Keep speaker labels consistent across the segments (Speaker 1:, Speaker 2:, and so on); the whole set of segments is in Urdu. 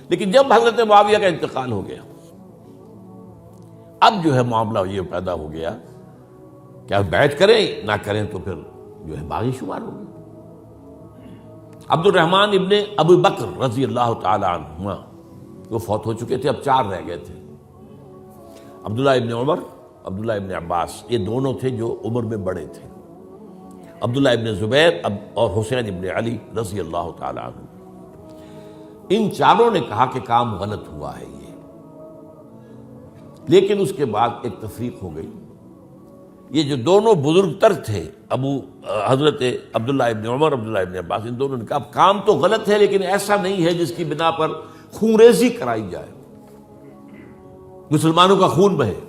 Speaker 1: لیکن جب حضرت معاویہ کا انتقال ہو گیا، اب جو ہے معاملہ یہ پیدا ہو گیا کہ اب بیعت کریں نہ کریں تو پھر جو ہے باغی شمار ہو گئے۔ عبد الرحمن ابن ابو بکر رضی اللہ تعالی عنہما وہ فوت ہو چکے تھے، اب 4 رہ گئے تھے، عبداللہ ابن عمر، عبداللہ ابن عباس، یہ دونوں تھے جو عمر میں بڑے تھے، عبداللہ ابن زبیر اور حسین ابن علی رضی اللہ تعالی عنہ۔ ان چاروں نے کہا کہ کام غلط ہوا ہے یہ، لیکن اس کے بعد ایک تفریق ہو گئی۔ یہ جو دونوں بزرگ تر تھے، حضرت عبداللہ ابن عمر، عبداللہ ابن عباس، ان دونوں نے کہا کام تو غلط ہے لیکن ایسا نہیں ہے جس کی بنا پر خونریزی کرائی جائے، مسلمانوں کا خون بہے،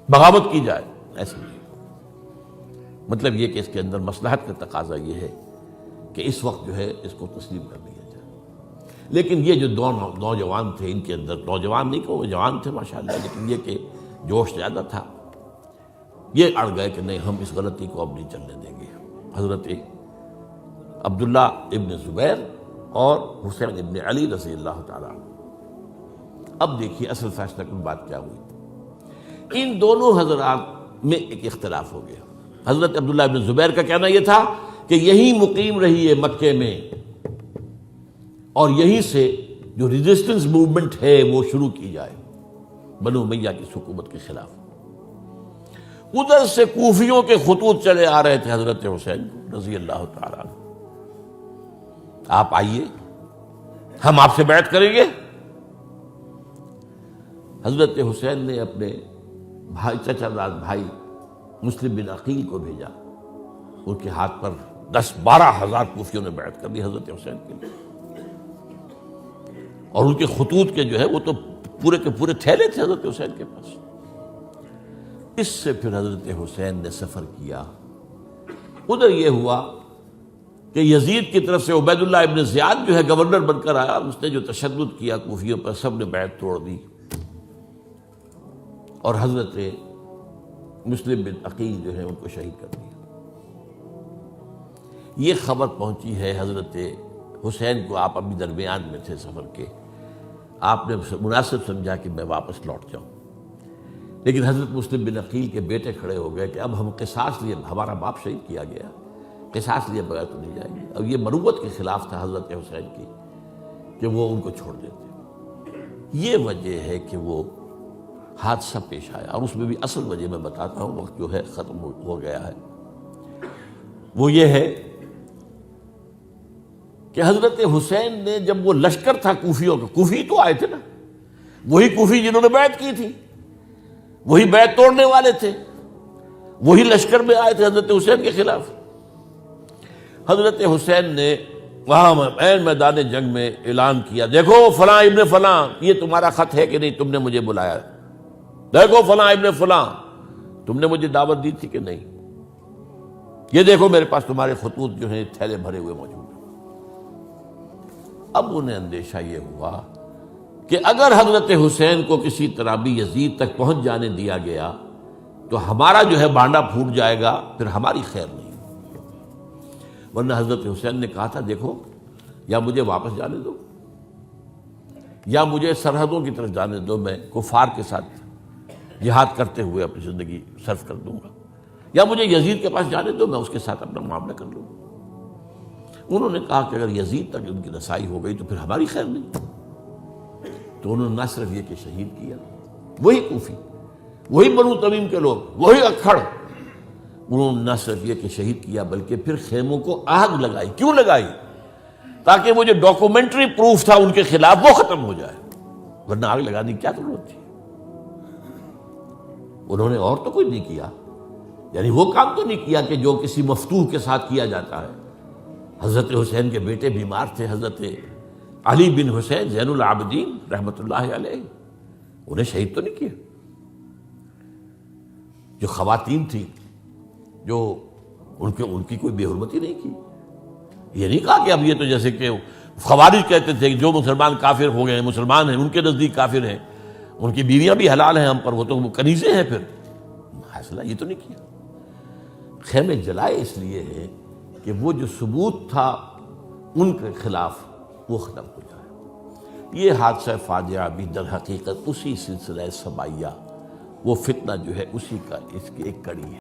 Speaker 1: بغاوت کی جائے، ایسا نہیں۔ مطلب یہ کہ اس کے اندر مصلحت کا تقاضا یہ ہے کہ اس وقت جو ہے اس کو تسلیم کر لیا جائے۔ لیکن یہ جو دو نوجوان تھے، ان کے اندر، نوجوان نہیں کہ وہ جوان تھے ماشاءاللہ، لیکن یہ کہ جوش زیادہ تھا، یہ اڑ گئے کہ نہیں، ہم اس غلطی کو اب نہیں چلنے دیں گے۔ حضرت عبداللہ ابن زبیر اور حسین ابن علی رضی اللہ تعالیٰ عنہ۔ اب دیکھیے اصل فیصلہ کن بات کیا ہوئی، ان دونوں حضرات میں ایک اختلاف ہو گیا۔ حضرت عبداللہ ابن زبیر کا کہنا یہ تھا کہ یہیں مقیم رہیے مکے میں، اور یہیں سے جو ریزسٹنس موومنٹ ہے وہ شروع کی جائے بنو امیہ کی حکومت کے خلاف۔ ادھر سے کوفیوں کے خطوط چلے آ رہے تھے حضرت حسین رضی اللہ تعالیٰ عنہ، آپ آئیے، ہم آپ سے بیعت کریں گے۔ حضرت حسین نے اپنے بھائی، چچا داد بھائی مسلم بن عقیل کو بھیجا، ان کے ہاتھ پر 10-12 ہزار کوفیوں نے بیعت کر دی حضرت حسین کے لیے، اور ان کے خطوط کے جو ہے وہ تو پورے کے پورے تھیلے تھے حضرت حسین کے پاس۔ اس سے پھر حضرت حسین نے سفر کیا۔ ادھر یہ ہوا کہ یزید کی طرف سے عبید اللہ ابن زیاد جو ہے گورنر بن کر آیا، اس نے جو تشدد کیا کوفیوں پر، سب نے بیعت توڑ دی، اور حضرت مسلم بن عقیل جو ہے ان کو شہید کر دیا۔ یہ خبر پہنچی ہے حضرت حسین کو، آپ ابھی درمیان میں تھے سفر کے، آپ نے مناسب سمجھا کہ میں واپس لوٹ جاؤں، لیکن حضرت مسلم بن عقیل کے بیٹے کھڑے ہو گئے کہ اب ہم قصاص لیے، ہمارا باپ شہید کیا گیا، قصاص لیے بغیر تو نہیں جائیں گے۔ اب یہ مروت کے خلاف تھا حضرت حسین کی کہ وہ ان کو چھوڑ دیتے۔ یہ وجہ ہے کہ وہ حادثہ پیش آیا، اور اس میں بھی اصل وجہ میں بتاتا ہوں، وقت جو ہے ختم ہو گیا ہے۔ وہ یہ ہے کہ حضرت حسین نے جب وہ لشکر تھا کوفیوں کا، کوفی تو آئے تھے نا، وہی کوفی جنہوں نے بیعت کی تھی، وہی بیعت توڑنے والے تھے، وہی لشکر میں آئے تھے حضرت حسین کے خلاف۔ حضرت حسین نے وہاں عین میدان جنگ میں اعلان کیا، دیکھو فلاں ابن فلاں، یہ تمہارا خط ہے کہ نہیں، تم نے مجھے بلایا، دیکھو فلاں ابن فلاں، تم نے مجھے دعوت دی تھی کہ نہیں، یہ دیکھو میرے پاس تمہارے خطوط جو ہیں تھیلے بھرے ہوئے موجود ہیں۔ اب انہیں اندیشہ یہ ہوا کہ اگر حضرت حسین کو کسی طرح بھی یزید تک پہنچ جانے دیا گیا تو ہمارا جو ہے بانڈا پھوٹ جائے گا، پھر ہماری خیر نہیں۔ ورنہ حضرت حسین نے کہا تھا، دیکھو یا مجھے واپس جانے دو، یا مجھے سرحدوں کی طرف جانے دو، میں کفار کے ساتھ جہاد کرتے ہوئے اپنی زندگی صرف کر دوں گا، یا مجھے یزید کے پاس جانے دو، میں اس کے ساتھ اپنا معاملہ کر لوں گا۔ انہوں نے کہا کہ اگر یزید تک ان کی رسائی ہو گئی تو پھر ہماری خیر نہیں۔ تو انہوں نے نہ صرف یہ کہ شہید کیا، وہی کوفی، وہی بنو تمیم کے لوگ، وہی اکھڑ، انہوں نے نہ صرف یہ کہ شہید کیا بلکہ پھر خیموں کو آگ لگائی۔ کیوں لگائی؟ تاکہ وہ جو ڈاکومنٹری پروف تھا ان کے خلاف وہ ختم ہو جائے، ورنہ آگ لگانے کی کیا ضرورت تھی؟ انہوں نے اور تو کوئی نہیں کیا، یعنی وہ کام تو نہیں کیا کہ جو کسی مفتوح کے ساتھ کیا جاتا ہے۔ حضرت حسین کے بیٹے بیمار تھے، حضرت علی بن حسین زین العابدین رحمۃ اللہ علیہ، انہیں شہید تو نہیں کیا۔ جو خواتین تھیں جو ان کی کوئی بے حرمتی نہیں کی۔ یہ نہیں کہا کہ اب یہ تو جیسے کہ خوارج کہتے تھے کہ جو مسلمان کافر ہو گئے ہیں، مسلمان ہیں، ان کے نزدیک کافر ہیں، ان کی بیویاں بھی حلال ہیں ہم پر، وہ تو کنیزیں ہیں، پھر فیصلہ یہ تو نہیں کیا۔ خیمے جلائے اس لیے ہے کہ وہ جو ثبوت تھا ان کے خلاف وہ ختم ہو جائے۔ یہ حادثہ فاجعہ بھی در حقیقت اسی سلسلہ سبائیہ، وہ فتنہ جو ہے اسی کا اس کی ایک کڑی ہے۔